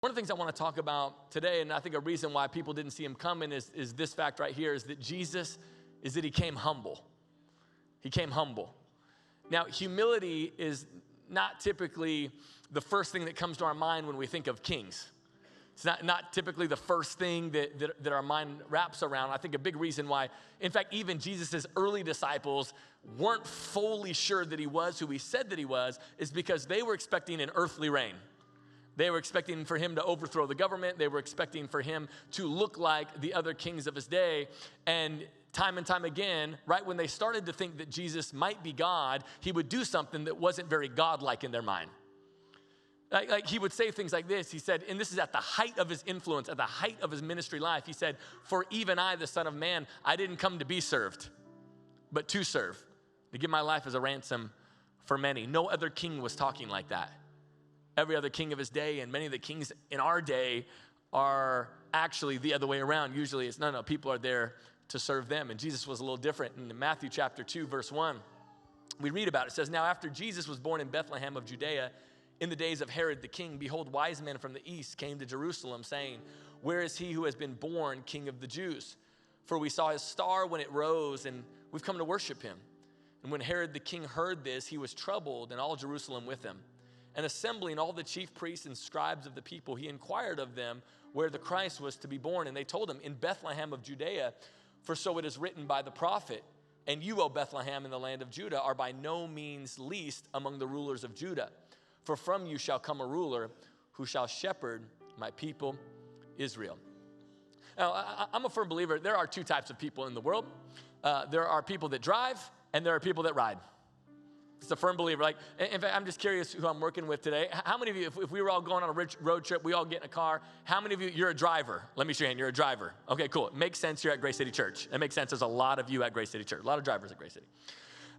One of the things I want to talk about today, and I think a reason why people didn't see him coming is this fact right here, is that he came humble. He came humble. Now, humility is not typically the first thing that comes to our mind when we think of kings. It's not typically the first thing that our mind wraps around. I think a big reason why, in fact, even Jesus' early disciples weren't fully sure that he was who he said that he was, is because they were expecting an earthly reign. They were expecting for him to overthrow the government. They were expecting for him to look like the other kings of his day. And time again, right when they started to think that Jesus might be God, he would do something that wasn't very godlike in their mind. Like he would say things like this. He said, and this is at the height of his influence, at the height of his ministry life. He said, "For even I, the Son of Man, I didn't come to be served, but to serve, to give my life as a ransom for many." No other king was talking like that. Every other king of his day and many of the kings in our day are actually the other way around. Usually it's no, people are there to serve them. And Jesus was a little different. In Matthew chapter 2, verse 1, we read about it. It says, "Now after Jesus was born in Bethlehem of Judea, in the days of Herod the king, behold, wise men from the east came to Jerusalem, saying, 'Where is he who has been born King of the Jews? For we saw his star when it rose, and we've come to worship him.' And when Herod the king heard this, he was troubled, and all Jerusalem with him. And assembling all the chief priests and scribes of the people, he inquired of them where the Christ was to be born. And they told him, 'In Bethlehem of Judea, for so it is written by the prophet, and you, O Bethlehem, in the land of Judah, are by no means least among the rulers of Judah. For from you shall come a ruler who shall shepherd my people Israel.'" Now, I'm a firm believer. There are two types of people in the world. There are people that drive, and there are people that ride. It's a firm believer. Like, in fact, I'm just curious who I'm working with today. How many of you, if we were all going on a road trip, we all get in a car, how many of you, you're a driver? Let me show your hand. You're a driver. Okay, cool. It makes sense you're at Grace City Church. It makes sense. There's a lot of you at Grace City Church. A lot of drivers at Grace City.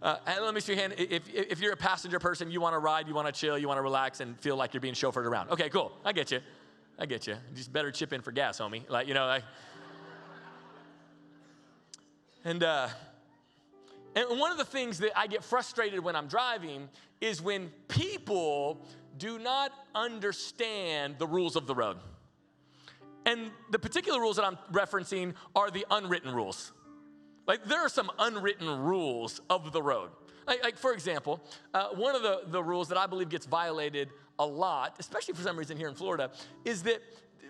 And let me see your hand. If you're a passenger person, you want to ride, you want to chill, you want to relax and feel like you're being chauffeured around. Okay, cool. I get you. Just better chip in for gas, homie. And one of the things that I get frustrated when I'm driving is when people do not understand the rules of the road. And the particular rules that I'm referencing are the unwritten rules. Like, there are some unwritten rules of the road. Like for example, one of the rules that I believe gets violated a lot, especially for some reason here in Florida, is that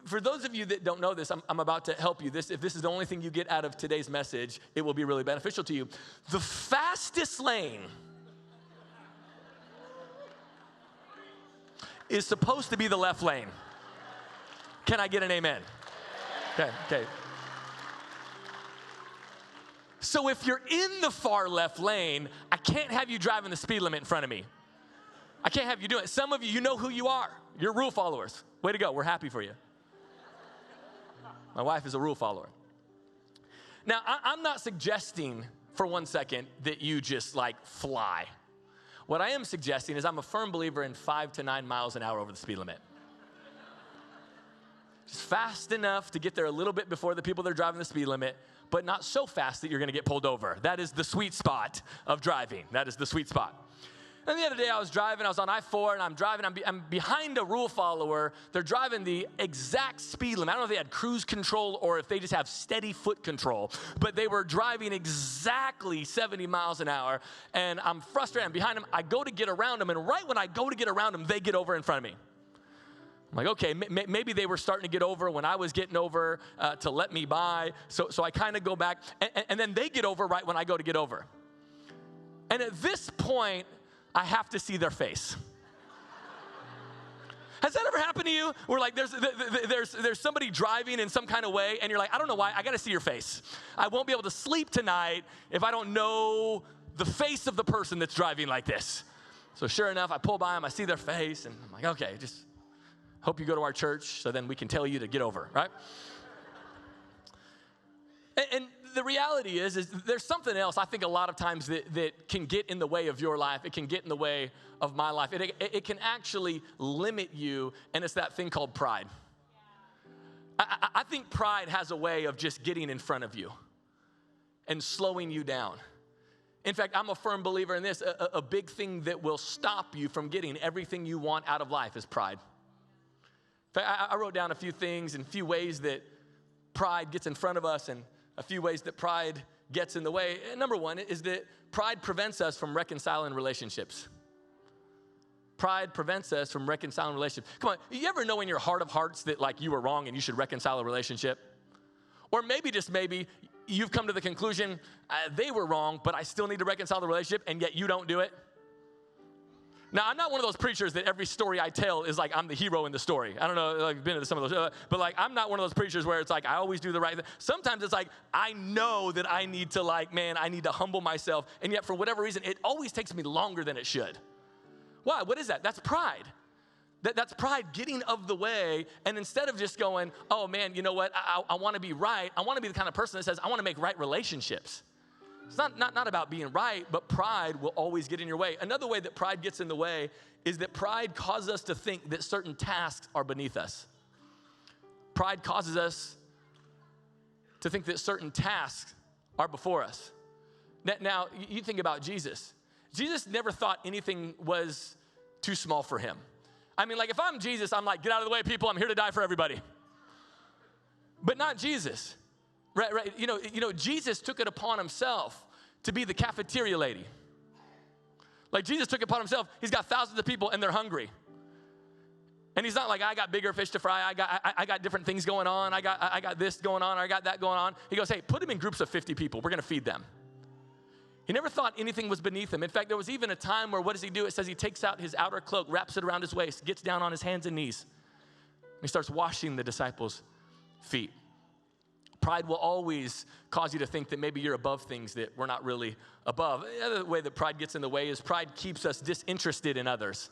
for those of you that don't know this, I'm about to help you. If this is the only thing you get out of today's message, it will be really beneficial to you. The fastest lane is supposed to be the left lane. Can I get an amen? Okay. So if you're in the far left lane, I can't have you driving the speed limit in front of me. I can't have you do it. Some of you know who you are. You're rule followers. Way to go. We're happy for you. My wife is a rule follower. Now, I'm not suggesting for 1 second that you just fly. What I am suggesting is I'm a firm believer in 5 to 9 miles an hour over the speed limit. Just fast enough to get there a little bit before the people that are driving the speed limit, but not so fast that you're going to get pulled over. That is the sweet spot of driving. That is the sweet spot. And the other day I was on I-4, and I'm behind a rule follower. They're driving the exact speed limit. I don't know if they had cruise control or if they just have steady foot control, but they were driving exactly 70 miles an hour, and I'm frustrated. I'm behind them. I go to get around them, and right when I go to get around them, they get over in front of me. I'm like, okay, maybe they were starting to get over when I was getting over to let me by, so I kind of go back, and then they get over right when I go to get over. And at this point, I have to see their face. Has that ever happened to you? Where there's somebody driving in some kind of way, and you're like, I don't know why, I got to see your face. I won't be able to sleep tonight if I don't know the face of the person that's driving like this. So sure enough, I pull by them, I see their face, and I'm like, okay, just hope you go to our church so then we can tell you to get over, right? And the reality is there's something else I think a lot of times that can get in the way of your life. It can get in the way of my life. It can actually limit you, and it's that thing called pride. I think pride has a way of just getting in front of you and slowing you down. In fact, I'm a firm believer in this. A big thing that will stop you from getting everything you want out of life is pride. In fact, I wrote down a few things and a few ways that pride gets in front of us and a few ways that pride gets in the way. And number one is that pride prevents us from reconciling relationships. Pride prevents us from reconciling relationships. Come on, you ever know in your heart of hearts that like you were wrong and you should reconcile a relationship? Or maybe, just maybe, you've come to the conclusion, they were wrong, but I still need to reconcile the relationship, and yet you don't do it. Now, I'm not one of those preachers that every story I tell is like I'm the hero in the story. I don't know, like, I've been to some of those, but like I'm not one of those preachers where it's like I always do the right thing. Sometimes it's like I know that I need to I need to humble myself, and yet for whatever reason, it always takes me longer than it should. Why? What is that? That's pride. That's pride getting of the way, and instead of just going, oh man, you know what, I want to be right, I want to be the kind of person that says, I want to make right relationships. It's not about being right, but pride will always get in your way. Another way that pride gets in the way is that pride causes us to think that certain tasks are beneath us. Pride causes us to think that certain tasks are before us. Now, you think about Jesus. Jesus never thought anything was too small for him. I mean, like if I'm Jesus, I'm like, get out of the way, people, I'm here to die for everybody. But not Jesus. Right. You know, Jesus took it upon himself to be the cafeteria lady. Like Jesus took it upon himself. He's got thousands of people and they're hungry. And he's not like, I got bigger fish to fry. I got different things going on. I got this going on. Or I got that going on. He goes, hey, put them in groups of 50 people. We're going to feed them. He never thought anything was beneath him. In fact, there was even a time where what does he do? It says he takes out his outer cloak, wraps it around his waist, gets down on his hands and knees. And he starts washing the disciples' feet. Pride will always cause you to think that maybe you're above things that we're not really above. The other way that pride gets in the way is pride keeps us disinterested in others.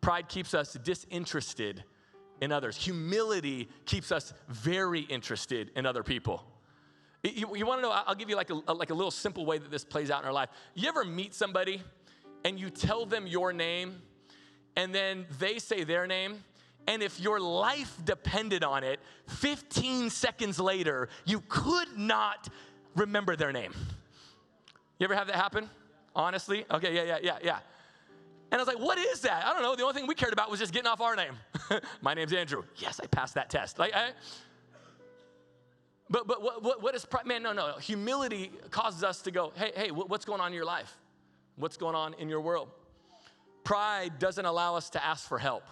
Pride keeps us disinterested in others. Humility keeps us very interested in other people. You want to know, I'll give you like a little simple way that this plays out in our life. You ever meet somebody and you tell them your name and then they say their name? And if your life depended on it, 15 seconds later, you could not remember their name. You ever have that happen? Honestly? Okay, yeah. And I was like, what is that? I don't know. The only thing we cared about was just getting off our name. My name's Andrew. Yes, I passed that test. But what is pride? Man, no. Humility causes us to go, hey, what's going on in your life? What's going on in your world? Pride doesn't allow us to ask for help.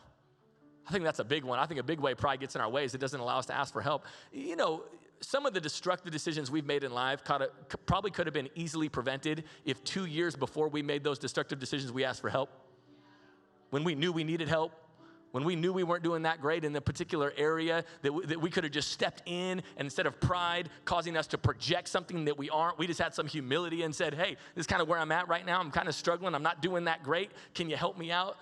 I think that's a big one. I think a big way pride gets in our way is it doesn't allow us to ask for help. You know, some of the destructive decisions we've made in life probably could have been easily prevented if 2 years before we made those destructive decisions, we asked for help. When we knew we needed help, when we knew we weren't doing that great in the particular area, that we could have just stepped in, and instead of pride causing us to project something that we aren't, we just had some humility and said, hey, this is kind of where I'm at right now. I'm kind of struggling. I'm not doing that great. Can you help me out?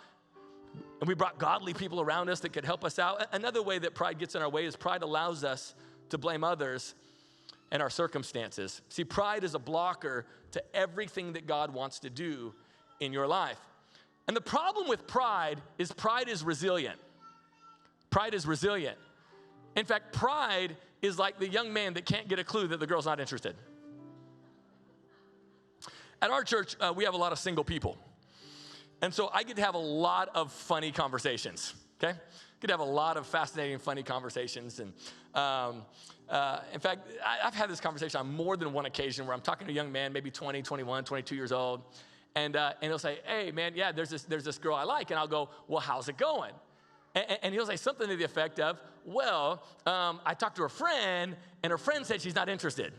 And we brought godly people around us that could help us out. Another way that pride gets in our way is pride allows us to blame others and our circumstances. See, pride is a blocker to everything that God wants to do in your life. And the problem with pride is resilient. Pride is resilient. In fact, pride is like the young man that can't get a clue that the girl's not interested. At our church, we have a lot of single people. And so I get to have a lot of funny conversations, okay? I get to have a lot of fascinating, funny conversations. And in fact, I've had this conversation on more than one occasion where I'm talking to a young man, maybe 20, 21, 22 years old. And he'll say, hey, man, yeah, there's this girl I like. And I'll go, well, how's it going? And he'll say something to the effect of, well, I talked to her friend, and her friend said she's not interested.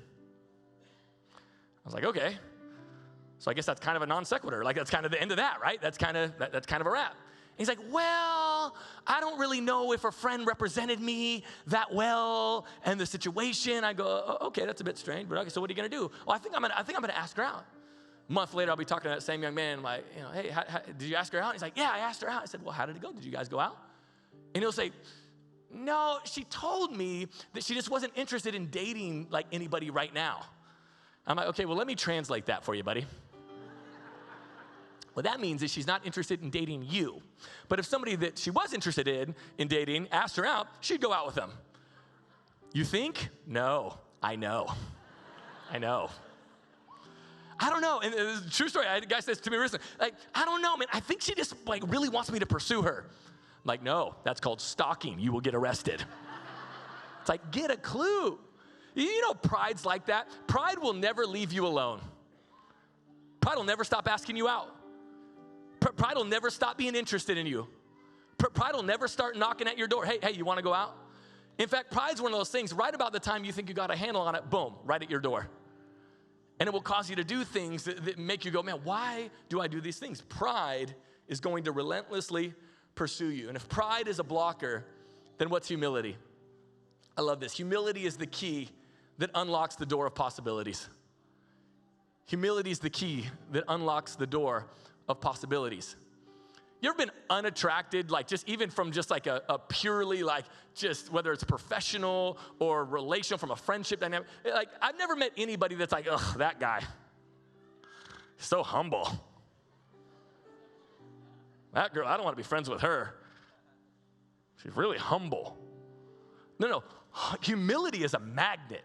I was like, okay. So I guess that's kind of a non sequitur. Like that's kind of the end of that, right? That's kind of a wrap. And he's like, well, I don't really know if her friend represented me that well and the situation. I go, oh, okay, that's a bit strange, but okay, so what are you gonna do? Well, I think I'm gonna ask her out. A month later, I'll be talking to that same young man. I'm like, hey, did you ask her out? He's like, yeah, I asked her out. I said, well, how did it go? Did you guys go out? And he'll say, no, she told me that she just wasn't interested in dating like anybody right now. I'm like, okay, well, let me translate that for you, buddy. What that means is she's not interested in dating you. But if somebody that she was interested in dating asked her out, she'd go out with them. You think? No, I know. I know. I don't know. And it's a true story. I had a guy says to me recently, like, I don't know, man. I think she just like really wants me to pursue her. Like, no, that's called stalking. You will get arrested. It's like, get a clue. You know, pride's like that. Pride will never leave you alone. Pride will never stop asking you out. Pride will never stop being interested in you. Pride will never start knocking at your door. Hey, you want to go out? In fact, pride's one of those things, right about the time you think you got a handle on it, boom, right at your door. And it will cause you to do things that make you go, man, why do I do these things? Pride is going to relentlessly pursue you. And if pride is a blocker, then what's humility? I love this. Humility is the key that unlocks the door of possibilities. Humility is the key that unlocks the door of possibilities. You ever been unattracted, like just even from just like a purely like just whether it's professional or relational from a friendship dynamic? Like I've never met anybody that's like, ugh, that guy, so humble. That girl, I don't want to be friends with her. She's really humble. No, humility is a magnet.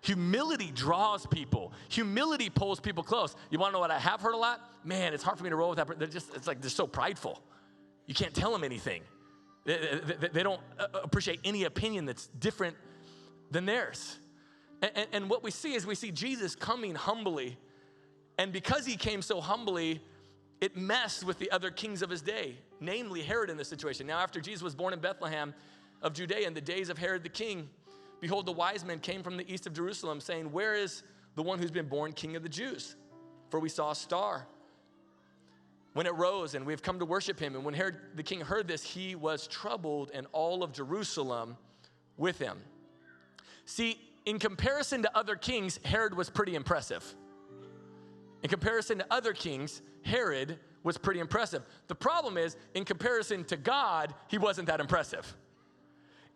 Humility draws people. Humility pulls people close. You want to know what I have heard a lot? Man, it's hard for me to roll with that. They're so prideful. You can't tell them anything. They don't appreciate any opinion that's different than theirs. And what we see is we see Jesus coming humbly. And because he came so humbly, it messed with the other kings of his day, namely Herod in this situation. Now, after Jesus was born in Bethlehem of Judea in the days of Herod the king, behold, the wise men came from the east of Jerusalem, saying, where is the one who's been born King of the Jews? For we saw a star when it rose, and we've come to worship him. And when Herod the king heard this, he was troubled, and all of Jerusalem with him. See, in comparison to other kings, Herod was pretty impressive. In comparison to other kings, Herod was pretty impressive. The problem is, in comparison to God, he wasn't that impressive.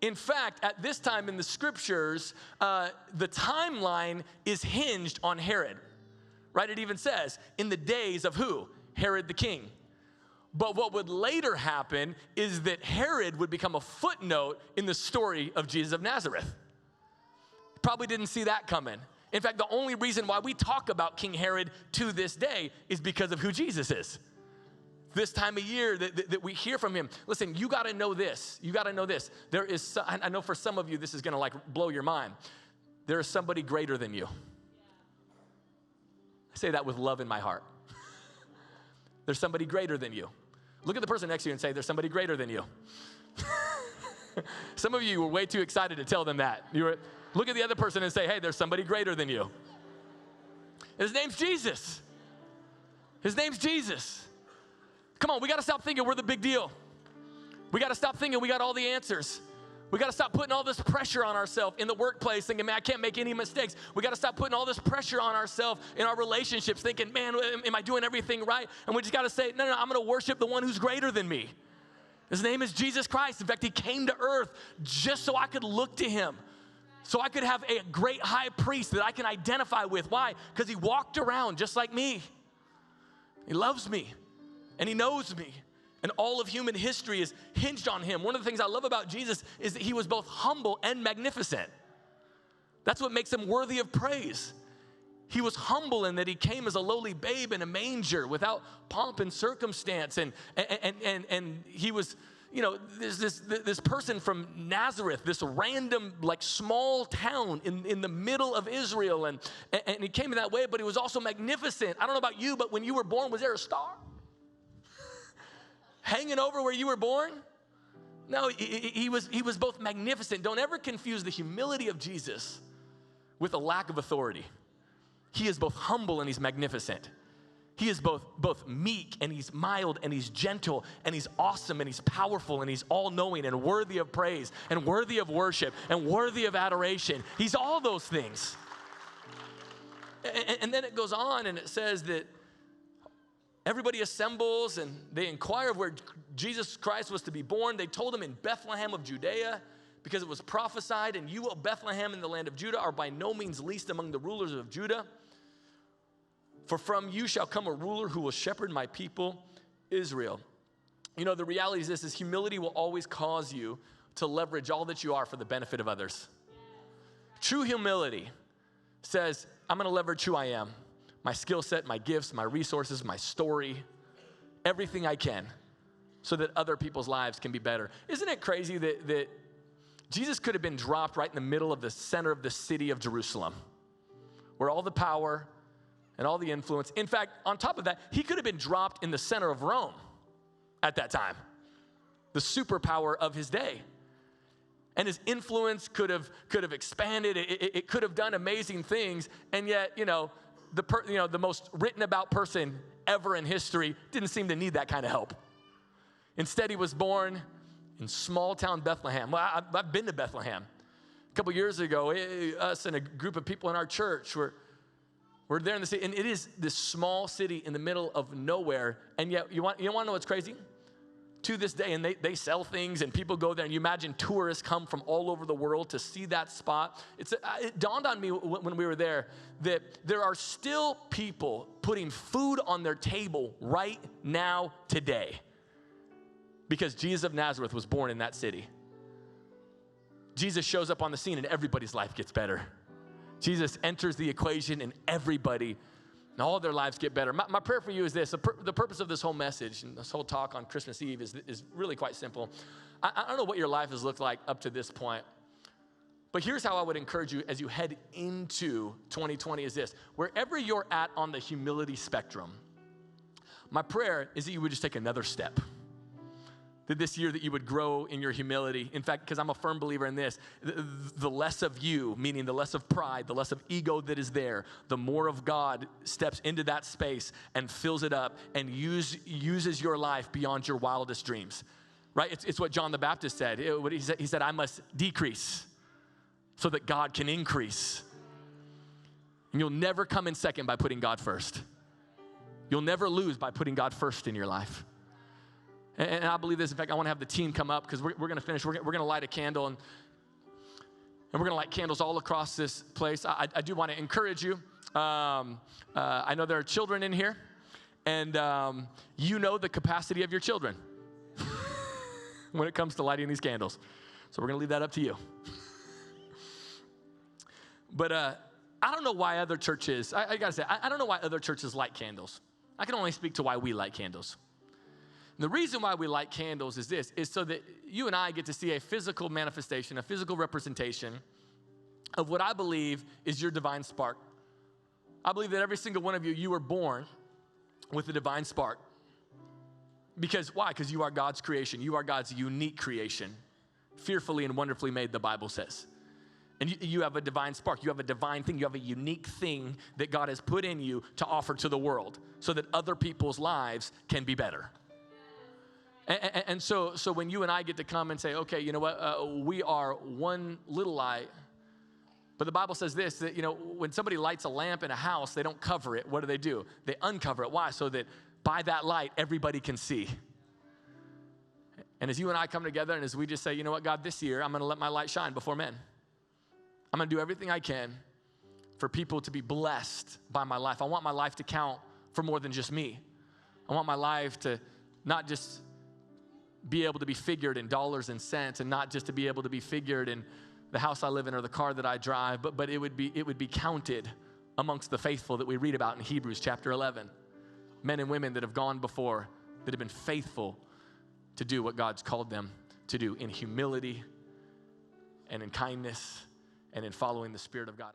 In fact, at this time in the scriptures, the timeline is hinged on Herod, right? It even says, in the days of who? Herod the king. But what would later happen is that Herod would become a footnote in the story of Jesus of Nazareth. Probably didn't see that coming. In fact, the only reason why we talk about King Herod to this day is because of who Jesus is. This time of year that we hear from him. Listen, you got to know this. You got to know this. There is, I know for some of you, this is going to like blow your mind. There is somebody greater than you. I say that with love in my heart. There's somebody greater than you. Look at the person next to you and say, there's somebody greater than you. Some of you were way too excited to tell them that. Look at the other person and say, hey, there's somebody greater than you. His name's Jesus. His name's Jesus. Come on, we got to stop thinking we're the big deal. We got to stop thinking we got all the answers. We got to stop putting all this pressure on ourselves in the workplace, thinking, man, I can't make any mistakes. We got to stop putting all this pressure on ourselves in our relationships, thinking, man, am I doing everything right? And we just got to say, no, I'm going to worship the one who's greater than me. His name is Jesus Christ. In fact, he came to earth just so I could look to him, so I could have a great high priest that I can identify with. Why? Because he walked around just like me. He loves me. And he knows me. And all of human history is hinged on him. One of the things I love about Jesus is that he was both humble and magnificent. That's what makes him worthy of praise. He was humble in that he came as a lowly babe in a manger without pomp and circumstance. And he was, you know, there's this person from Nazareth, this random like small town in the middle of Israel. And he came in that way, but he was also magnificent. I don't know about you, but when you were born, was there a star hanging over where you were born? No, he was both magnificent. Don't ever confuse the humility of Jesus with a lack of authority. He is both humble and he's magnificent. He is both meek and he's mild and he's gentle and he's awesome and he's powerful and he's all-knowing and worthy of praise and worthy of worship and worthy of adoration. He's all those things. And then it goes on and it says that everybody assembles and they inquire of where Jesus Christ was to be born. They told him in Bethlehem of Judea because it was prophesied, and you, O Bethlehem in the land of Judah, are by no means least among the rulers of Judah. For from you shall come a ruler who will shepherd my people, Israel. You know, the reality is this, is humility will always cause you to leverage all that you are for the benefit of others. True humility says, I'm going to leverage who I am. My skill set, my gifts, my resources, my story, everything I can so that other people's lives can be better. Isn't it crazy that Jesus could have been dropped right in the middle of the center of the city of Jerusalem, where all the power and all the influence, in fact, on top of that, he could have been dropped in the center of Rome at that time, the superpower of his day. And his influence could have expanded. It could have done amazing things. And yet, the most written about person ever in history didn't seem to need that kind of help. Instead, he was born in small town Bethlehem. Well, I've been to Bethlehem. A couple years ago, us and a group of people in our church were there in the city. And it is this small city in the middle of nowhere. And yet, you want to know what's crazy? To this day, and they sell things, and people go there, and you imagine tourists come from all over the world to see that spot. It dawned on me when we were there that there are still people putting food on their table right now today because Jesus of Nazareth was born in that city. Jesus shows up on the scene, and everybody's life gets better. Jesus enters the equation, and everybody and all their lives get better. My prayer for you is this. The purpose of this whole message and this whole talk on Christmas Eve is really quite simple. I don't know what your life has looked like up to this point, but here's how I would encourage you as you head into 2020 is this. Wherever you're at on the humility spectrum, my prayer is that you would just take another step. That this year that you would grow in your humility. In fact, because I'm a firm believer in this, the less of you, meaning the less of pride, the less of ego that is there, the more of God steps into that space and fills it up and uses your life beyond your wildest dreams, right? It's what John the Baptist said. He said, I must decrease so that God can increase. And you'll never come in second by putting God first. You'll never lose by putting God first in your life. And I believe this. In fact, I want to have the team come up because we're going to finish. We're going to light a candle, and we're going to light candles all across this place. I do want to encourage you. I know there are children in here, and you know the capacity of your children when it comes to lighting these candles. So we're going to leave that up to you. But I don't know why other churches, I got to say, I don't know why other churches light candles. I can only speak to why we light candles. The reason why we light candles is this, is so that you and I get to see a physical manifestation, a physical representation of what I believe is your divine spark. I believe that every single one of you were born with a divine spark. Because why? Because you are God's creation. You are God's unique creation. Fearfully and wonderfully made, the Bible says. And you have a divine spark. You have a divine thing. You have a unique thing that God has put in you to offer to the world so that other people's lives can be better. And so when you and I get to come and say, okay, you know what, we are one little light. But the Bible says this, that, when somebody lights a lamp in a house, they don't cover it. What do? They uncover it. Why? So that by that light, everybody can see. And as you and I come together and as we just say, you know what, God, this year, I'm going to let my light shine before men. I'm going to do everything I can for people to be blessed by my life. I want my life to count for more than just me. I want my life to not just be able to be figured in dollars and cents, and not just to be able to be figured in the house I live in or the car that I drive, but it would be counted amongst the faithful that we read about in Hebrews chapter 11. Men and women that have gone before, that have been faithful to do what God's called them to do in humility and in kindness and in following the Spirit of God.